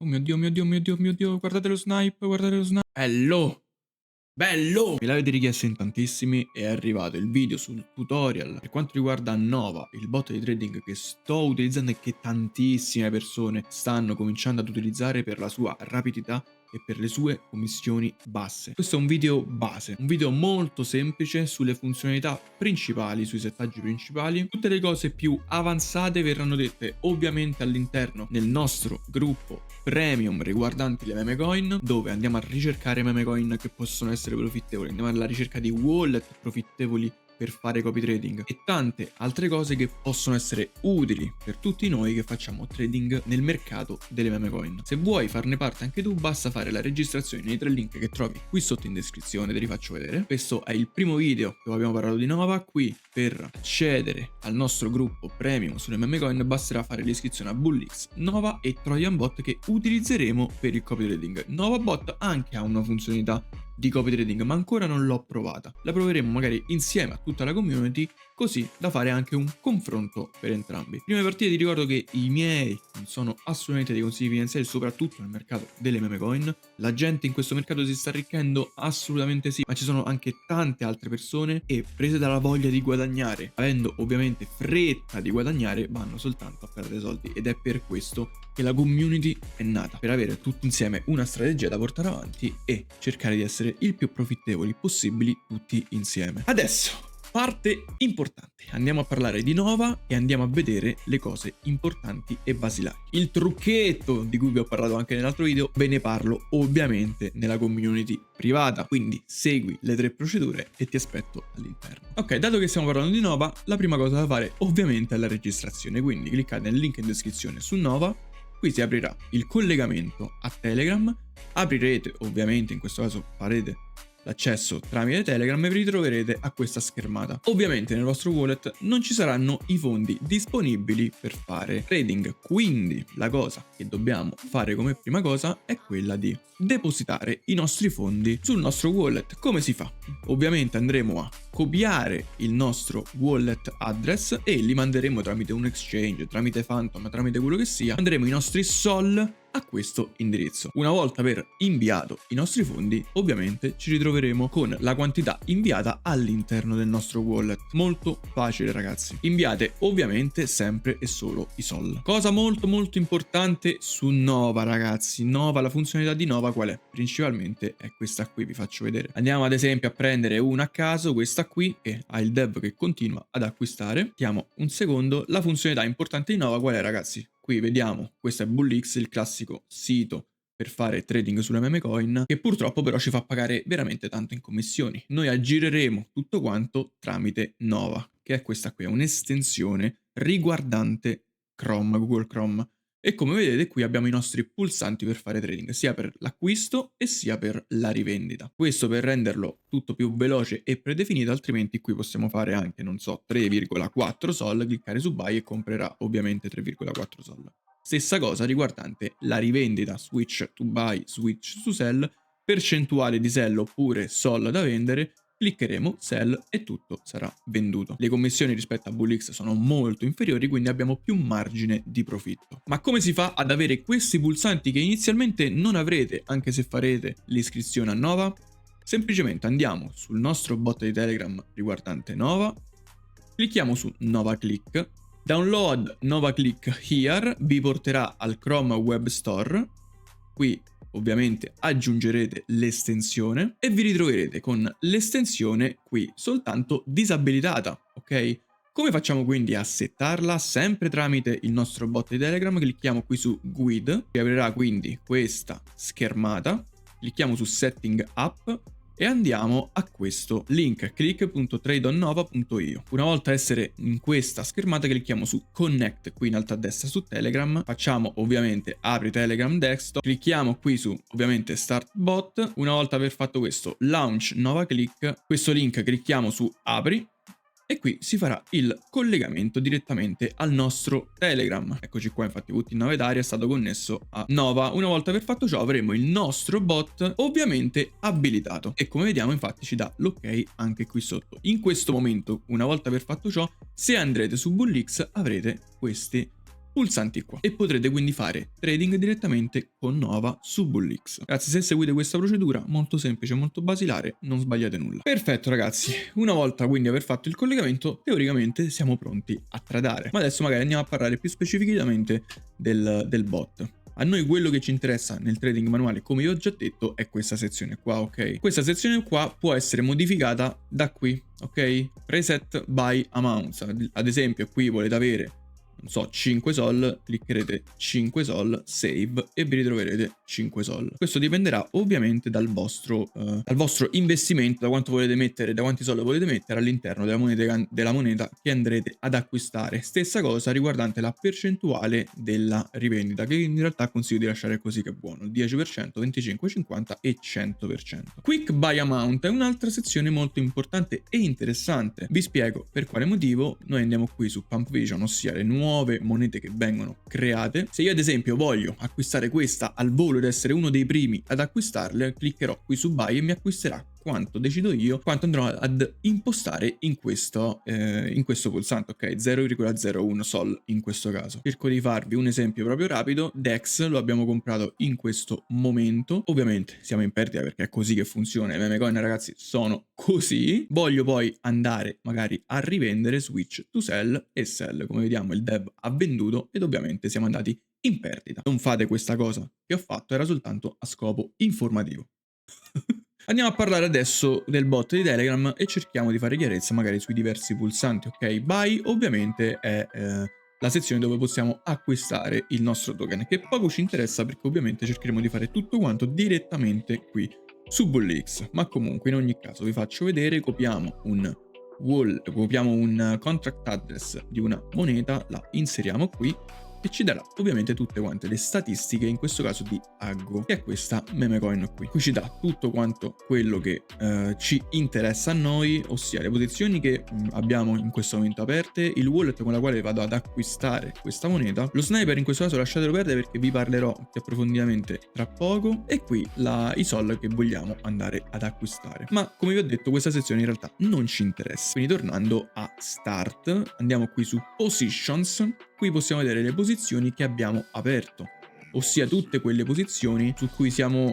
Oh mio Dio, mio Dio, mio Dio, mio Dio, guardate lo snipe, guardate lo snipe. Bello! Bello! Me l'avete richiesto in tantissimi e è arrivato il video sul tutorial per quanto riguarda Nova, il bot di trading che sto utilizzando e che tantissime persone stanno cominciando ad utilizzare per la sua rapidità e per le sue commissioni basse. Questo è un video base, un video molto semplice sulle funzionalità principali, sui settaggi principali. Tutte le cose più avanzate verranno dette ovviamente all'interno del nostro gruppo premium riguardanti le meme coin, dove andiamo a ricercare meme coin che possono essere profittevoli, andiamo alla ricerca di wallet profittevoli per fare copy trading e tante altre cose che possono essere utili per tutti noi che facciamo trading nel mercato delle meme coin. Se vuoi farne parte anche tu, basta fare la registrazione nei 3 link che trovi qui sotto in descrizione, te li faccio vedere. Questo è il primo video dove abbiamo parlato di Nova. Qui per accedere al nostro gruppo premium sulle meme coin basterà fare l'iscrizione a BullX, Nova e Trojan Bot che utilizzeremo per il copy trading. Nova Bot anche ha una funzionalità di copy trading, ma ancora non l'ho provata. La proveremo magari insieme a tutta la community, così da fare anche un confronto per entrambi. Prima di partire ti ricordo che i miei non sono assolutamente dei consigli finanziari, soprattutto nel mercato delle meme coin. La gente in questo mercato si sta arricchendo, assolutamente sì, ma ci sono anche tante altre persone che, prese dalla voglia di guadagnare, avendo ovviamente fretta di guadagnare, vanno soltanto a perdere soldi, ed è per questo che la community è nata, per avere tutti insieme una strategia da portare avanti e cercare di essere il più profittevoli possibili tutti insieme. Adesso, parte importante, andiamo a parlare di Nova e andiamo a vedere le cose importanti e basilari. Il trucchetto di cui vi ho parlato anche nell'altro video, ve ne parlo ovviamente nella community privata, quindi segui le 3 procedure e ti aspetto all'interno. Ok, dato che stiamo parlando di Nova, la prima cosa da fare ovviamente è la registrazione, quindi cliccate nel link in descrizione su Nova. Qui si aprirà il collegamento a Telegram, aprirete ovviamente, in questo caso farete l'accesso tramite Telegram e vi ritroverete a questa schermata. Ovviamente nel vostro wallet non ci saranno i fondi disponibili per fare trading, quindi la cosa che dobbiamo fare come prima cosa è quella di depositare i nostri fondi sul nostro wallet. Come si fa? Ovviamente andremo a copiare il nostro wallet address e li manderemo tramite un exchange, tramite Phantom, tramite quello che sia, andremo i nostri sol a questo indirizzo. Una volta aver inviato i nostri fondi, ovviamente ci ritroveremo con la quantità inviata all'interno del nostro wallet. Molto facile, ragazzi. Inviate ovviamente sempre e solo i sol. Cosa molto importante su Nova, ragazzi. Nova, la funzionalità di Nova qual è? Principalmente è questa qui, vi faccio vedere. Andiamo ad esempio a prendere una a caso, questa qui, che ha il dev che continua ad acquistare. Mettiamo un secondo. La funzionalità importante di Nova qual è, ragazzi? Qui vediamo, questo è BullX, il classico sito per fare trading sulle meme coin, che purtroppo però ci fa pagare veramente tanto in commissioni. Noi aggireremo tutto quanto tramite Nova, che è questa qui, è un'estensione riguardante Chrome, Google Chrome. E come vedete qui abbiamo i nostri pulsanti per fare trading, sia per l'acquisto e sia per la rivendita. Questo per renderlo tutto più veloce e predefinito, altrimenti qui possiamo fare anche, non so, 3,4 sol, cliccare su buy e comprerà ovviamente 3,4 sol. Stessa cosa riguardante la rivendita, switch to buy, switch to sell, percentuale di sell oppure sol da vendere, cliccheremo sell e tutto sarà venduto. Le commissioni rispetto a BullX sono molto inferiori, quindi abbiamo più margine di profitto. Ma come si fa ad avere questi pulsanti che inizialmente non avrete anche se farete l'iscrizione a Nova? Semplicemente andiamo sul nostro bot di Telegram riguardante Nova, clicchiamo su Nova Click, download Nova Click here, vi porterà al Chrome Web Store, qui ovviamente aggiungerete l'estensione e vi ritroverete con l'estensione qui soltanto disabilitata, ok? Come facciamo quindi a settarla? Sempre tramite il nostro bot di Telegram, clicchiamo qui su Guide, che aprirà quindi questa schermata, clicchiamo su Setting App e andiamo a questo link click.tradeonnova.io. Una volta essere in questa schermata clicchiamo su Connect qui in alto a destra su Telegram, facciamo ovviamente apri Telegram desktop, clicchiamo qui su ovviamente Start Bot. Una volta aver fatto questo Launch Nova Click, questo link clicchiamo su Apri e qui si farà il collegamento direttamente al nostro Telegram. Eccoci qua, infatti VT9 è stato connesso a Nova. Una volta aver fatto ciò avremo il nostro bot ovviamente abilitato e come vediamo infatti ci dà l'ok anche qui sotto. In questo momento, una volta aver fatto ciò, se andrete su BullX avrete questi pulsanti qua e potrete quindi fare trading direttamente con Nova su BullX. Ragazzi, se seguite questa procedura, molto semplice, molto basilare, non sbagliate nulla. Perfetto ragazzi, una volta quindi aver fatto il collegamento, teoricamente siamo pronti a tradare. Ma adesso magari andiamo a parlare più specificamente del bot. A noi quello che ci interessa nel trading manuale, come vi ho già detto, è questa sezione qua, ok? Questa sezione qua può essere modificata da qui, ok? Preset by amounts. Ad esempio qui volete avere, non so, 5 sol, cliccherete 5 sol, save e vi ritroverete 5 sol. Questo dipenderà ovviamente dal vostro investimento, da quanto volete mettere, da quanti sol volete mettere all'interno della moneta che andrete ad acquistare. Stessa cosa riguardante la percentuale della rivendita, che in realtà consiglio di lasciare così che è buono, 10%, 25%, 50% e 100%. Quick Buy Amount è un'altra sezione molto importante e interessante. Vi spiego per quale motivo. Noi andiamo qui su Pump Vision, ossia le nuove monete che vengono create. Se io ad esempio voglio acquistare questa al volo ed essere uno dei primi ad acquistarle, cliccherò qui su Buy e mi acquisterà quanto decido io, quanto andrò ad impostare in questo pulsante, ok? 0,01 sol in questo caso. Cerco di farvi un esempio proprio rapido. DEX lo abbiamo comprato in questo momento, ovviamente siamo in perdita perché è così che funziona, i meme coin ragazzi sono così. Voglio poi andare magari a rivendere, switch to sell e sell, come vediamo il dev ha venduto ed ovviamente siamo andati in perdita. Non fate questa cosa che ho fatto, era soltanto a scopo informativo. Andiamo a parlare adesso del bot di Telegram e cerchiamo di fare chiarezza magari sui diversi pulsanti, ok? Buy ovviamente è la sezione dove possiamo acquistare il nostro token, che poco ci interessa perché ovviamente cercheremo di fare tutto quanto direttamente qui su BullX. Ma comunque in ogni caso vi faccio vedere, copiamo un contract address di una moneta, la inseriamo qui e ci darà ovviamente tutte quante le statistiche, in questo caso di Aggo, che è questa meme coin qui. Qui ci dà tutto quanto quello che ci interessa a noi, ossia le posizioni che abbiamo in questo momento aperte, il wallet con la quale vado ad acquistare questa moneta, lo sniper in questo caso lasciatelo perdere perché vi parlerò più approfonditamente tra poco, e qui i sol che vogliamo andare ad acquistare. Ma come vi ho detto, questa sezione in realtà non ci interessa. Quindi tornando a Start, andiamo qui su Positions. Qui possiamo vedere le posizioni che abbiamo aperto, ossia tutte quelle posizioni su cui siamo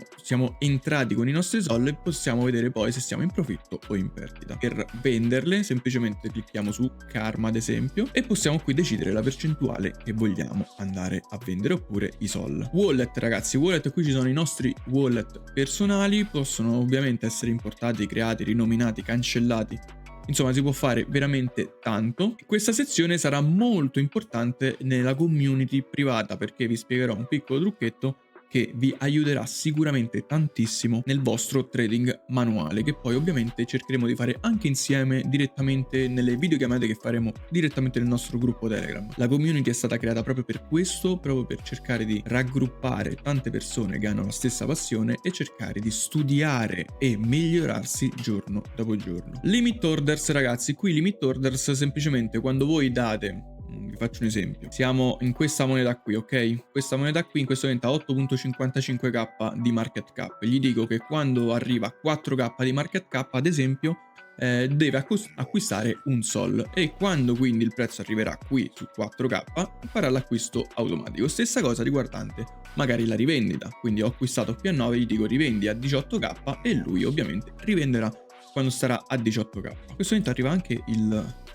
entrati con i nostri sol, e possiamo vedere poi se siamo in profitto o in perdita. Per venderle semplicemente clicchiamo su Karma ad esempio e possiamo qui decidere la percentuale che vogliamo andare a vendere, oppure i sol. Wallet ragazzi, wallet, qui ci sono i nostri wallet personali, possono ovviamente essere importati, creati, rinominati, cancellati. Insomma, si può fare veramente tanto. Questa sezione sarà molto importante nella community privata, perché vi spiegherò un piccolo trucchetto che vi aiuterà sicuramente tantissimo nel vostro trading manuale, che poi ovviamente cercheremo di fare anche insieme direttamente nelle videochiamate che faremo direttamente nel nostro gruppo Telegram. La community è stata creata proprio per questo, proprio per cercare di raggruppare tante persone che hanno la stessa passione e cercare di studiare e migliorarsi giorno dopo giorno. Limit orders ragazzi, qui limit orders semplicemente quando voi date, vi faccio un esempio, siamo in questa moneta qui, ok? Questa moneta qui in questo momento ha 8.55k di market cap. Gli dico che quando arriva a 4k di market cap, ad esempio, deve acquistare un sol, e quando quindi il prezzo arriverà qui su 4k farà l'acquisto automatico. Stessa cosa riguardante magari la rivendita, quindi ho acquistato qui a 9, gli dico rivendi a 18k e lui ovviamente rivenderà quando starà a 18k. A questo momento arriva anche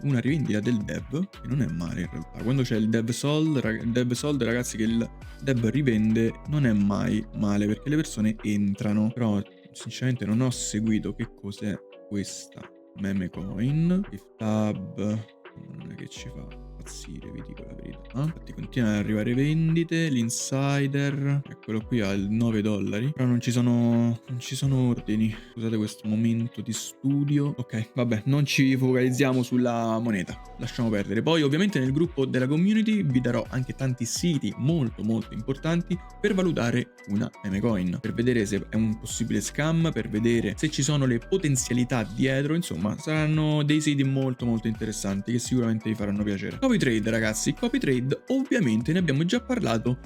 una rivendita del dev, che non è male in realtà. Quando c'è il dev sold ragazzi, che il dev rivende, non è mai male perché le persone entrano. Però sinceramente non ho seguito che cos'è questa meme coin. Gift tab non è che ci fa impazzire, vi dico la verità. Infatti continuano ad arrivare vendite, l'insider, eccolo qui al $9, però non ci sono ordini. Scusate questo momento di studio. Ok, vabbè, non ci focalizziamo sulla moneta, lasciamo perdere. Poi ovviamente nel gruppo della community vi darò anche tanti siti molto importanti per valutare una meme coin, per vedere se è un possibile scam, per vedere se ci sono le potenzialità dietro. Insomma, saranno dei siti molto interessanti che sicuramente vi faranno piacere. Copy trade ragazzi, copy trade ovviamente ne abbiamo già parlato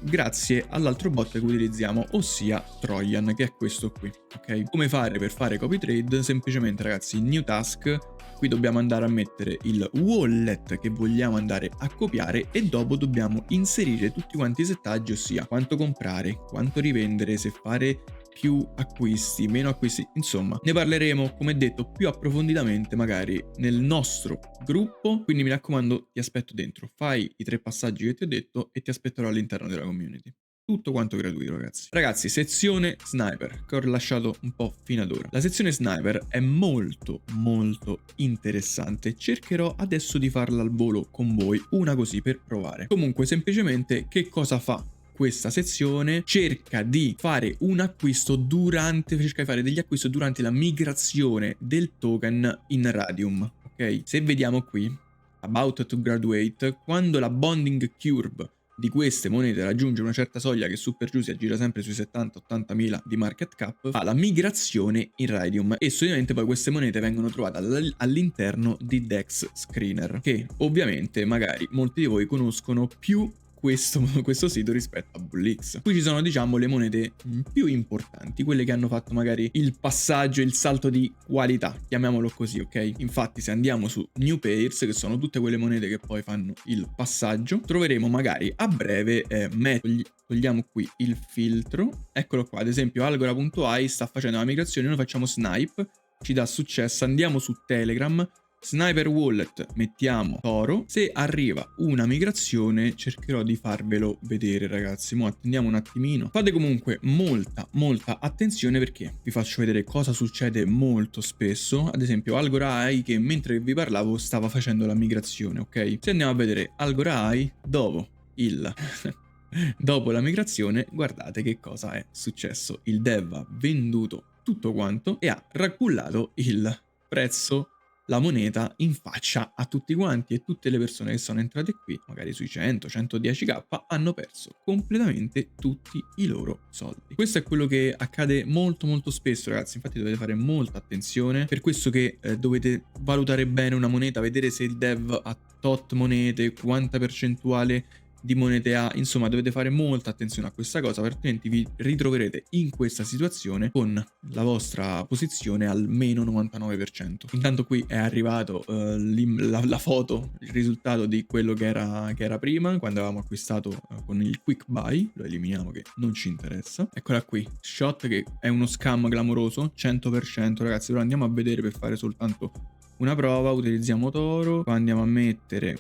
grazie all'altro bot che utilizziamo, ossia Trojan, che è questo qui, ok? Come fare per fare copy trade? Semplicemente ragazzi, new task, Qui dobbiamo andare a mettere il wallet che vogliamo andare a copiare e dopo dobbiamo inserire tutti quanti i settaggi, ossia quanto comprare, quanto rivendere, se fare più acquisti, meno acquisti, insomma ne parleremo come detto più approfonditamente magari nel nostro gruppo, quindi mi raccomando ti aspetto dentro, fai i 3 passaggi che ti ho detto e ti aspetterò all'interno della community. Tutto quanto gratuito, ragazzi. Ragazzi, sezione sniper, che ho rilasciato un po' fino ad ora. La sezione sniper è molto interessante. Cercherò adesso di farla al volo con voi, una così per provare. Comunque, semplicemente, che cosa fa? Questa sezione cerca di fare un acquisto cerca di fare degli acquisti durante la migrazione del token in Radium, ok? Se vediamo qui, about to graduate, quando la bonding curve di queste monete raggiunge una certa soglia che su per giù si aggira sempre sui 70-80 mila di market cap, fa la migrazione in Radium e solitamente poi queste monete vengono trovate all'interno di DEX Screener, che ovviamente magari molti di voi conoscono più questo sito rispetto a BullX. Qui ci sono, diciamo, le monete più importanti, quelle che hanno fatto magari il passaggio, il salto di qualità, chiamiamolo così, ok? Infatti se andiamo su New Pairs, che sono tutte quelle monete che poi fanno il passaggio, troveremo magari a breve togliamo qui il filtro, eccolo qua, ad esempio Algora.ai sta facendo la migrazione, noi facciamo snipe, ci dà successo, andiamo su Telegram, Sniper Wallet, mettiamo Toro. Se arriva una migrazione cercherò di farvelo vedere, ragazzi. Mo' attendiamo un attimino. Fate comunque molta attenzione perché vi faccio vedere cosa succede molto spesso. Ad esempio Algoraj, che mentre vi parlavo stava facendo la migrazione, ok? Se andiamo a vedere Algoraj dopo dopo la migrazione, guardate che cosa è successo. Il dev ha venduto tutto quanto e ha raccullato il prezzo, la moneta, in faccia a tutti quanti, e tutte le persone che sono entrate qui, magari sui 100-110k, hanno perso completamente tutti i loro soldi. Questo è quello che accade molto spesso, ragazzi, infatti dovete fare molta attenzione, per questo che dovete valutare bene una moneta, vedere se il dev ha tot monete, quanta percentuale di monete ha, insomma dovete fare molta attenzione a questa cosa, altrimenti vi ritroverete in questa situazione con la vostra posizione al meno 99%. Intanto qui è arrivato la foto, il risultato di quello che era prima, quando avevamo acquistato con il quick buy, lo eliminiamo che non ci interessa. Eccola qui, shot, che è uno scam clamoroso, 100%, ragazzi, però andiamo a vedere per fare soltanto una prova. Utilizziamo Toro, qua andiamo a mettere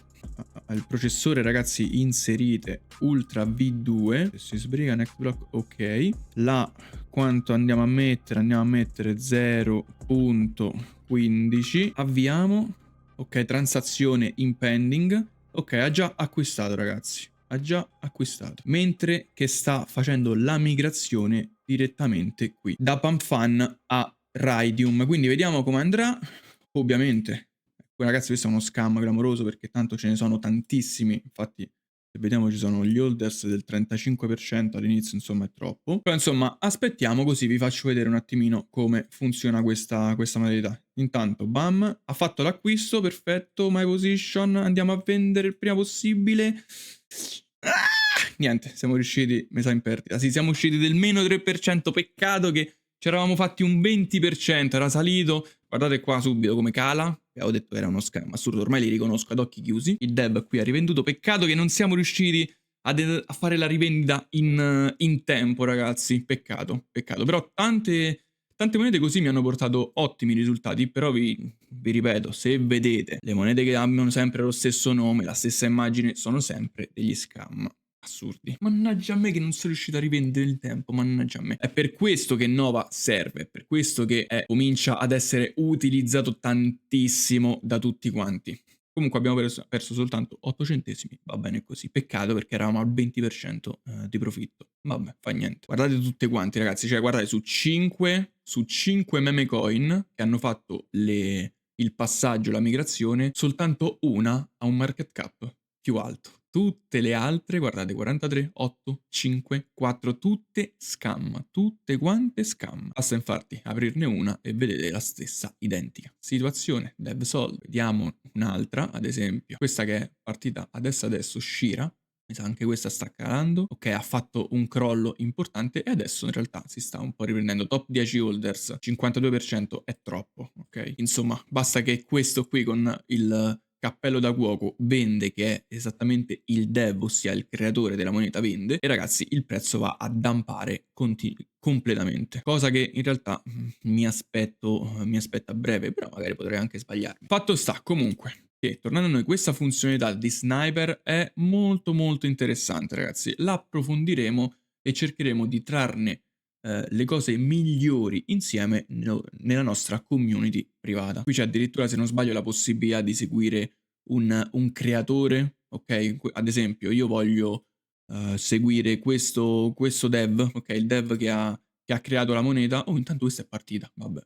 il processore, ragazzi, inserite Ultra V2, se si sbriga next block, ok. Là quanto andiamo a mettere? Andiamo a mettere 0.15, avviamo, ok, transazione in pending, ok, ha già acquistato, ragazzi, ha già acquistato, mentre che sta facendo la migrazione direttamente qui da PumpFun a Radium, quindi vediamo come andrà. Ovviamente, ragazzi, questo è uno scam clamoroso perché tanto ce ne sono tantissimi, infatti se vediamo ci sono gli holders del 35% all'inizio, insomma è troppo. Però insomma aspettiamo, così vi faccio vedere un attimino come funziona questa modalità. Intanto bam, ha fatto l'acquisto, perfetto, my position, andiamo a vendere il prima possibile. Niente, siamo riusciti, mi sa in perdita, sì, siamo usciti del meno 3%, peccato che ci eravamo fatti un 20%, era salito, guardate qua subito come cala, avevo detto era uno scam assurdo, ormai li riconosco ad occhi chiusi, il dev qui ha rivenduto, peccato che non siamo riusciti a fare la rivendita in tempo, ragazzi, peccato, però tante monete così mi hanno portato ottimi risultati, però vi ripeto, se vedete le monete che abbiano sempre lo stesso nome, la stessa immagine, sono sempre degli scam assurdi. Mannaggia a me che non sono riuscito a rivendere il tempo, mannaggia a me. È per questo che Nova serve, è per questo che comincia ad essere utilizzato tantissimo da tutti quanti. Comunque abbiamo perso soltanto 8 centesimi, va bene così. Peccato perché eravamo al 20% di profitto. Vabbè, fa niente. Guardate tutte quanti, ragazzi, cioè guardate su 5 meme coin che hanno fatto il passaggio, la migrazione, soltanto una ha un market cap più alto. Tutte le altre, guardate, 43, 8, 5, 4, tutte scam, tutte quante scam. Basta infatti aprirne una e vedete la stessa identica situazione. DevSol, vediamo un'altra, ad esempio, questa che è partita adesso Shira, mi sa anche questa sta calando, ok, ha fatto un crollo importante e adesso in realtà si sta un po' riprendendo. Top 10 holders, 52% è troppo, ok? Insomma, basta che questo qui con il cappello da cuoco vende, che è esattamente il dev, ossia il creatore della moneta vende, e ragazzi il prezzo va a dampare completamente, cosa che in realtà mi aspetta a breve, però magari potrei anche sbagliarmi. Fatto sta comunque che, tornando a noi, questa funzionalità di sniper è molto molto interessante, ragazzi. La approfondiremo e cercheremo di trarne le cose migliori insieme nella nostra community privata. Qui c'è addirittura, se non sbaglio, la possibilità di seguire un creatore, ok? Ad esempio, io voglio seguire questo dev, ok? Il dev che ha creato la moneta. Oh, intanto questa è partita, vabbè.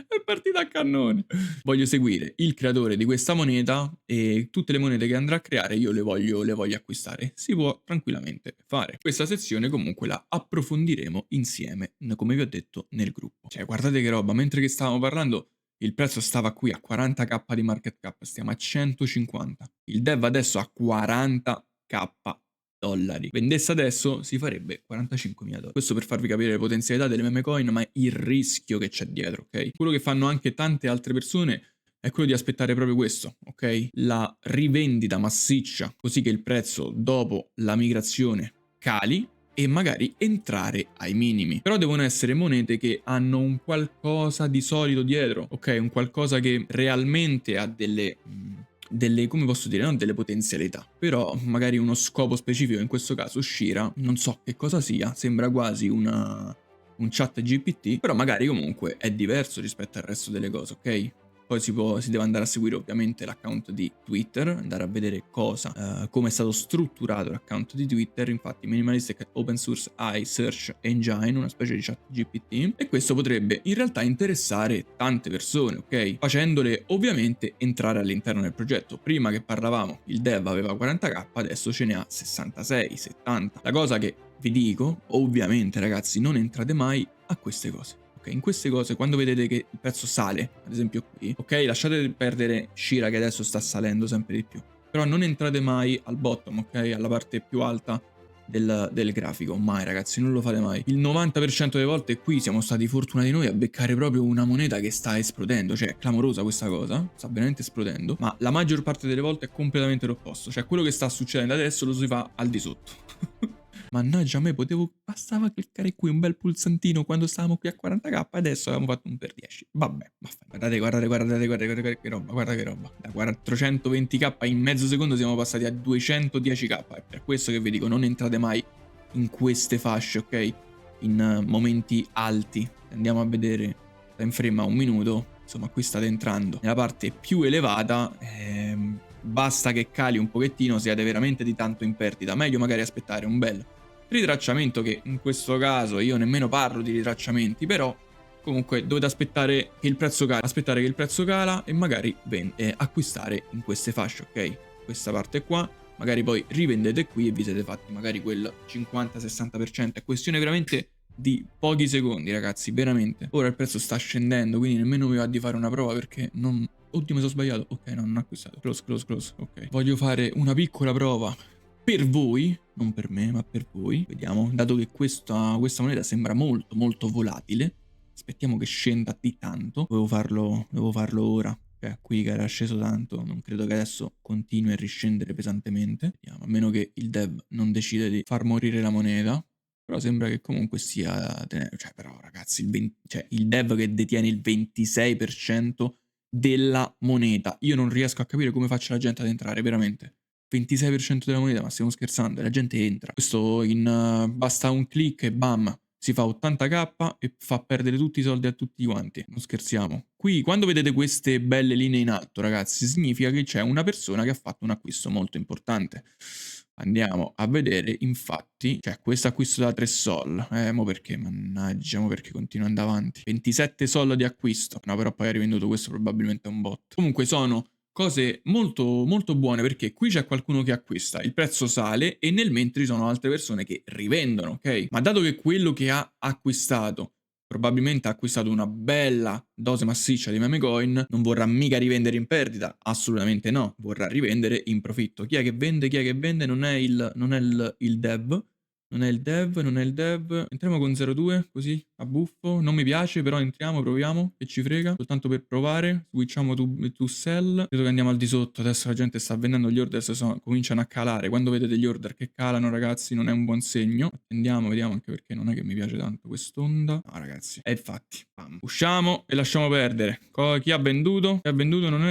È partita a cannone. Voglio seguire il creatore di questa moneta e tutte le monete che andrà a creare io le voglio acquistare. Si può tranquillamente fare. Questa sezione comunque la approfondiremo insieme, come vi ho detto, nel gruppo. Cioè, guardate che roba, mentre che stavamo parlando, il prezzo stava qui a 40k di market cap, stiamo a 150. Il dev adesso a 40k dollari. Vendesse adesso si farebbe 45.000 dollari. Questo per farvi capire le potenzialità delle meme coin, ma il rischio che c'è dietro, ok? Quello che fanno anche tante altre persone è quello di aspettare proprio questo, ok? La rivendita massiccia, così che il prezzo dopo la migrazione cali e magari entrare ai minimi. Però devono essere monete che hanno un qualcosa di solido dietro, ok? Un qualcosa che realmente ha delle, come posso dire, non delle potenzialità, però magari uno scopo specifico, in questo caso Shira, non so che cosa sia, sembra quasi un chat GPT, però magari comunque è diverso rispetto al resto delle cose, ok? Poi si deve andare a seguire ovviamente l'account di Twitter, andare a vedere come è stato strutturato l'account di Twitter. Infatti Minimalistic Open Source AI Search Engine, una specie di chat GPT, e questo potrebbe in realtà interessare tante persone, ok? Facendole ovviamente entrare all'interno del progetto. Prima che parlavamo, il dev aveva 40k, adesso ce ne ha 66, 70. La cosa che vi dico, ovviamente ragazzi, non entrate mai a queste cose. Ok, in queste cose, quando vedete che il prezzo sale, ad esempio qui, ok, lasciate perdere Shira che adesso sta salendo sempre di più, però non entrate mai al bottom, ok, alla parte più alta del grafico, mai ragazzi, non lo fate mai. Il 90% delle volte qui siamo stati fortunati noi a beccare proprio una moneta che sta esplodendo, cioè è clamorosa questa cosa, sta veramente esplodendo, ma la maggior parte delle volte è completamente l'opposto, cioè quello che sta succedendo adesso lo si fa al di sotto. Mannaggia, a me bastava cliccare qui un bel pulsantino quando stavamo qui a 40k, adesso avevamo fatto un per 10. Vabbè, guardate che roba, guarda che roba. Da 420k in mezzo secondo siamo passati a 210k. È per questo che vi dico, non entrate mai in queste fasce, ok? In momenti alti. Andiamo a vedere time frame a un minuto. Insomma, qui state entrando nella parte più elevata. Basta che cali un pochettino, siate veramente di tanto in perdita. Meglio magari aspettare un bel ritracciamento, che in questo caso io nemmeno parlo di ritracciamenti, però comunque dovete aspettare che il prezzo cala, e magari acquistare in queste fasce, ok? Questa parte qua, magari poi rivendete qui e vi siete fatti magari quel 50-60%, è questione veramente di pochi secondi ragazzi, veramente. Ora il prezzo sta scendendo, quindi nemmeno mi va di fare una prova perché non... Oddio, mi sono sbagliato. Ok, no, non ho acquistato. Close. Ok. Voglio fare una piccola prova per voi, non per me, ma per voi. Vediamo, dato che questa moneta sembra molto, molto volatile. Aspettiamo che scenda di tanto. Devo farlo ora. Cioè, qui che era sceso tanto, non credo che adesso continui a riscendere pesantemente. Vediamo, a meno che il dev non decide di far morire la moneta. Però sembra che comunque sia... Cioè, però ragazzi, il dev che detiene il 26% della moneta. Io non riesco a capire come faccia la gente ad entrare, veramente. 26% della moneta, ma stiamo scherzando, la gente entra. Questo basta un click e bam, si fa 80k e fa perdere tutti i soldi a tutti quanti. Non scherziamo. Qui, quando vedete queste belle linee in alto, ragazzi, significa che c'è una persona che ha fatto un acquisto molto importante. Andiamo a vedere, infatti, cioè questo acquisto da 3 sol. Mo perché? Mannaggia, mo perché continua ad andare avanti. 27 sol di acquisto. No, però poi ha rivenduto questo, probabilmente è un bot. Comunque sono cose molto molto buone, perché qui c'è qualcuno che acquista, il prezzo sale e nel mentre ci sono altre persone che rivendono, ok? Ma dato che quello che ha acquistato probabilmente ha acquistato una bella dose massiccia di meme coin, non vorrà mica rivendere in perdita, assolutamente no, vorrà rivendere in profitto. Chi è che vende? Chi è che vende? Non è il dev, non è il dev. Entriamo con 0,2 così a buffo, non mi piace, però entriamo, proviamo, che ci frega, soltanto per provare, switchiamo to sell, vedo che andiamo al di sotto, adesso la gente sta vendendo, gli order cominciano a calare, quando vedete gli order che calano ragazzi non è un buon segno, attendiamo, vediamo, anche perché non è che mi piace tanto quest'onda, no ragazzi, e infatti, bam. Usciamo e lasciamo perdere. Chi ha venduto? Chi ha venduto non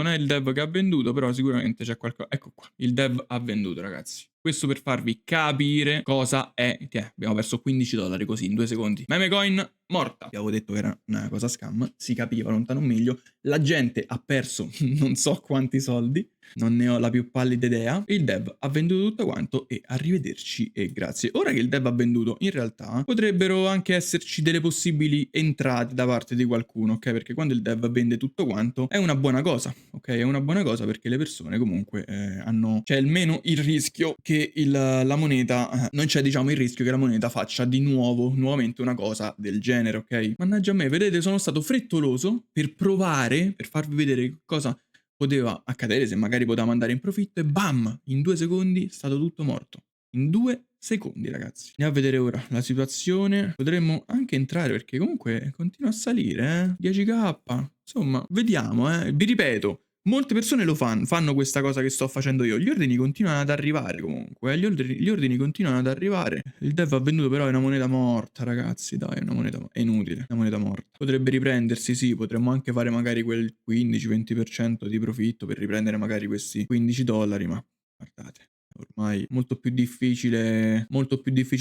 è il dev che ha venduto, però sicuramente c'è qualcosa, ecco qua, il dev ha venduto ragazzi. Questo per farvi capire cosa è. Abbiamo perso $15 così in 2 secondi. Meme coin morta. Abbiamo detto che era una cosa scam, si capiva lontano meglio. La gente ha perso non so quanti soldi, non ne ho la più pallida idea. Il dev ha venduto tutto quanto e arrivederci e grazie. Ora che il dev ha venduto, in realtà potrebbero anche esserci delle possibili entrate da parte di qualcuno, ok? Perché quando il dev vende tutto quanto è una buona cosa, ok? È una buona cosa perché le persone comunque hanno... c'è almeno il rischio che la moneta... non c'è diciamo il rischio che la moneta faccia di nuovamente una cosa del genere, ok? Mannaggia a me, vedete, sono stato frettoloso per provare, per farvi vedere cosa poteva accadere, se magari potevamo andare in profitto e bam, in 2 secondi è stato tutto morto. In 2 secondi ragazzi. Andiamo a vedere ora la situazione. Potremmo anche entrare perché comunque continua a salire, 10k. Insomma, vediamo, Vi ripeto, molte persone lo fanno questa cosa che sto facendo io. Gli ordini continuano ad arrivare comunque. Gli ordini continuano ad arrivare. Il dev ha venduto però è una moneta morta, ragazzi. Dai, è una moneta è inutile. Una moneta morta. Potrebbe riprendersi, sì. Potremmo anche fare magari quel 15-20% di profitto per riprendere magari questi $15. Ma guardate. Ormai molto più difficile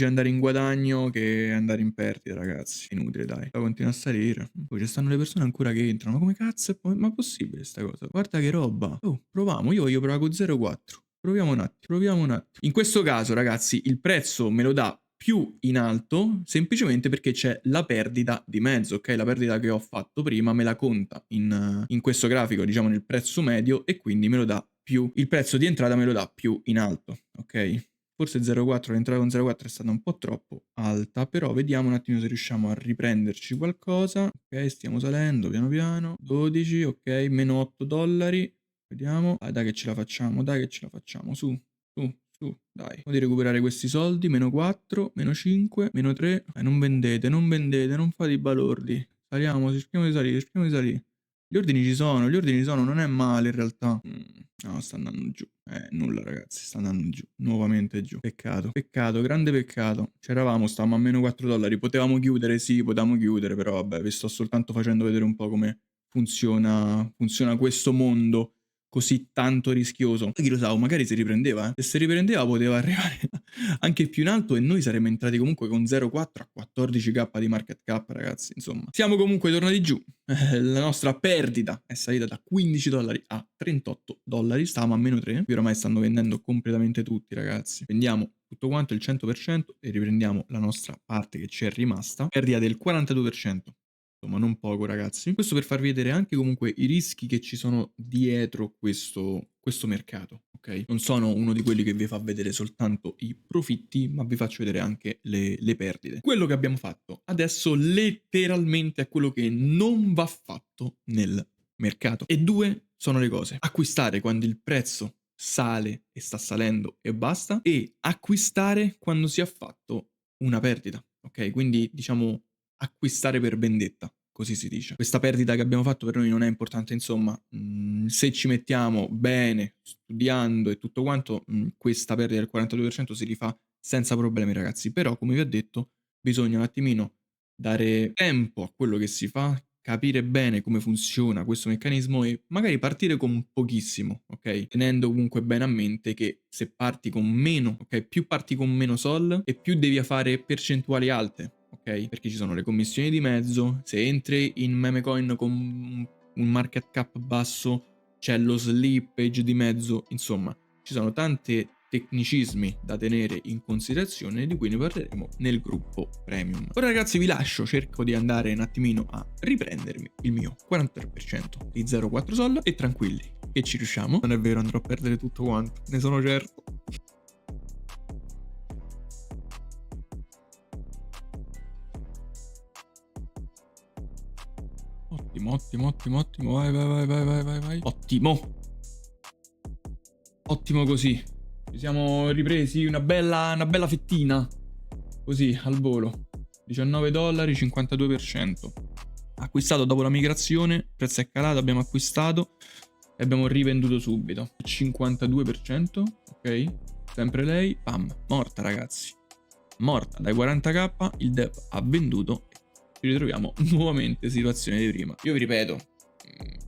andare in guadagno che andare in perdita, ragazzi. Inutile, dai. Continua a salire. Poi ci stanno le persone ancora che entrano. Ma come cazzo ma è possibile sta cosa? Guarda che roba. Oh, proviamo. Io voglio provare con 0,4. Proviamo un attimo. In questo caso, ragazzi, il prezzo me lo dà più in alto semplicemente perché c'è la perdita di mezzo, ok? La perdita che ho fatto prima me la conta in questo grafico, diciamo nel prezzo medio, e quindi me lo dà più, il prezzo di entrata me lo dà più in alto, ok? Forse 0,4, l'entrata con 0,4 è stata un po' troppo alta, però vediamo un attimo se riusciamo a riprenderci qualcosa. Ok, stiamo salendo piano piano. 12, ok, meno $8. Vediamo. Dai che ce la facciamo, su, dai. Vediamo di recuperare questi soldi. Meno 4, meno 5, meno 3. Non vendete, non fate i balordi. Saliamo, cerchiamo di salire. Gli ordini ci sono, non è male in realtà. No, sta andando giù. Nulla ragazzi, sta andando giù. Nuovamente giù. Peccato, grande peccato. C'eravamo, stavamo a meno $4. Potevamo chiudere, sì, potevamo chiudere, però vabbè, vi sto soltanto facendo vedere un po' come funziona questo mondo così tanto rischioso. Chi lo sa, magari si riprendeva, Se si riprendeva poteva arrivare anche più in alto e noi saremmo entrati comunque con 0,4 a 14k di market cap, ragazzi. Insomma, siamo comunque tornati giù. La nostra perdita è salita da $15 a $38. Stavamo a meno 3. Qui ormai stanno vendendo completamente tutti, ragazzi. Vendiamo tutto quanto il 100% e riprendiamo la nostra parte che ci è rimasta. Perdita del 42%. Insomma, non poco, ragazzi. Questo per farvi vedere anche comunque i rischi che ci sono dietro questo mercato, ok? Non sono uno di quelli che vi fa vedere soltanto i profitti, ma vi faccio vedere anche le perdite. Quello che abbiamo fatto adesso letteralmente è quello che non va fatto nel mercato. E due sono le cose. Acquistare quando il prezzo sale e sta salendo e basta, e acquistare quando si è fatto una perdita, ok? Quindi diciamo acquistare per vendetta, così si dice. Questa perdita che abbiamo fatto per noi non è importante, insomma, se ci mettiamo bene, studiando e tutto quanto, questa perdita del 42% si rifà senza problemi, ragazzi. Però, come vi ho detto, bisogna un attimino dare tempo a quello che si fa, capire bene come funziona questo meccanismo e magari partire con pochissimo, ok? Tenendo comunque bene a mente che se parti con meno, ok? Più parti con meno sol e più devi fare percentuali alte, ok? Perché ci sono le commissioni di mezzo, se entri in meme coin con un market cap basso c'è lo slippage di mezzo, insomma, ci sono tante tecnicismi da tenere in considerazione di cui ne parleremo nel gruppo premium. Ora ragazzi vi lascio, cerco di andare un attimino a riprendermi il mio 43% di 0,4 sol e tranquilli che ci riusciamo. Non è vero, andrò a perdere tutto quanto, ne sono certo. Ottimo, ottimo, ottimo, ottimo. Vai, vai, vai, vai, vai, vai, vai. Ottimo. Ottimo così. Ci siamo ripresi una bella fettina. Così, al volo. $19, 52%. Acquistato dopo la migrazione, il prezzo è calato, abbiamo acquistato e abbiamo rivenduto subito. 52%, ok? Sempre lei, pam, morta ragazzi. Morta dai 40k, il dev ha venduto e ci ritroviamo nuovamente situazione di prima. Io vi ripeto,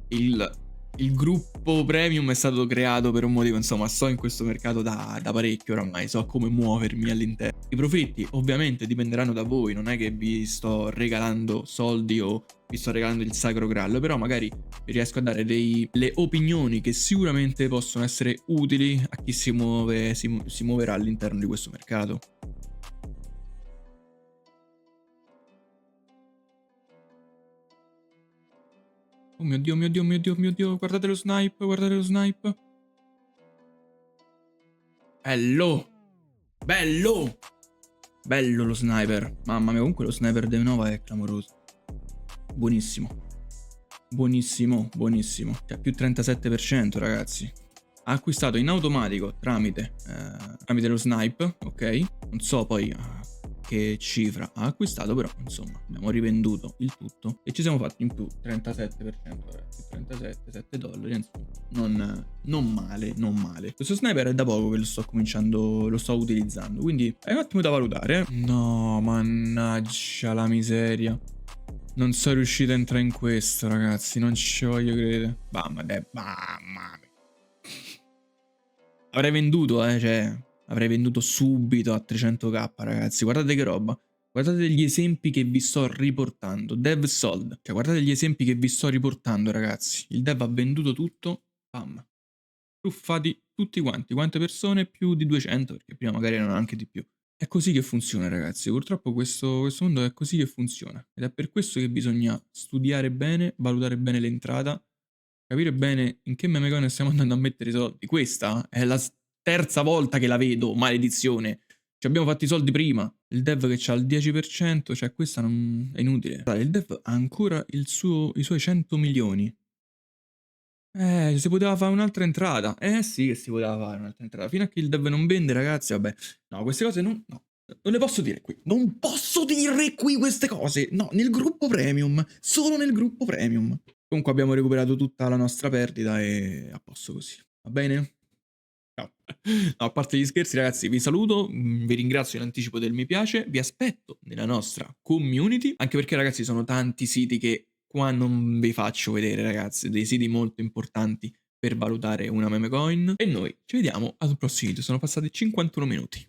il gruppo premium è stato creato per un motivo, insomma, sto in questo mercato da parecchio oramai, so come muovermi all'interno. I profitti ovviamente dipenderanno da voi, non è che vi sto regalando soldi o vi sto regalando il sacro graal, però magari vi riesco a dare le opinioni che sicuramente possono essere utili a chi si muoverà all'interno di questo mercato. Oh mio Dio, mio Dio, mio Dio, mio Dio, guardate lo snipe, guardate lo snipe. Bello! Bello! Bello lo sniper. Mamma mia, comunque lo sniper di Nova è clamoroso. Buonissimo. Buonissimo, buonissimo. Cioè, più 37%, ragazzi. Ha acquistato in automatico tramite lo snipe, ok? Non so poi che cifra ha acquistato, però insomma abbiamo rivenduto il tutto e ci siamo fatti in più 37%, ragazzi. 37, $7, insomma. Non male, non male. Questo sniper è da poco che lo sto utilizzando, quindi è un attimo da valutare. No, mannaggia la miseria. Non sono riuscito a entrare in questo, ragazzi. Non ci voglio credere. Mamma mia. Avrei venduto, cioè. Avrei venduto subito a 300k, ragazzi. Guardate che roba. Guardate gli esempi che vi sto riportando. Dev sold. Cioè, guardate gli esempi che vi sto riportando, ragazzi. Il dev ha venduto tutto. Bam. Truffati tutti quanti. Quante persone? Più di 200, perché prima magari erano anche di più. È così che funziona, ragazzi. Purtroppo questo mondo è così che funziona. Ed è per questo che bisogna studiare bene, valutare bene l'entrata, capire bene in che meme coin stiamo andando a mettere i soldi. Questa è la terza volta che la vedo, maledizione. Ci abbiamo fatti i soldi prima. Il dev che c'ha il 10%, cioè questa non è inutile. Il dev ha ancora i suoi 100 milioni. Si poteva fare un'altra entrata. Sì che si poteva fare un'altra entrata. Fino a che il dev non vende, ragazzi, vabbè. No, queste cose no, non le posso dire qui. Non posso dire qui queste cose. No, nel gruppo premium. Solo nel gruppo premium. Comunque abbiamo recuperato tutta la nostra perdita e a posto così. Va bene? Ciao. No, a parte gli scherzi, ragazzi, vi saluto, vi ringrazio in anticipo del mi piace, vi aspetto nella nostra community, anche perché, ragazzi, sono tanti siti che qua non vi faccio vedere, ragazzi, dei siti molto importanti per valutare una meme coin. E noi ci vediamo al prossimo video, sono passati 51 minuti.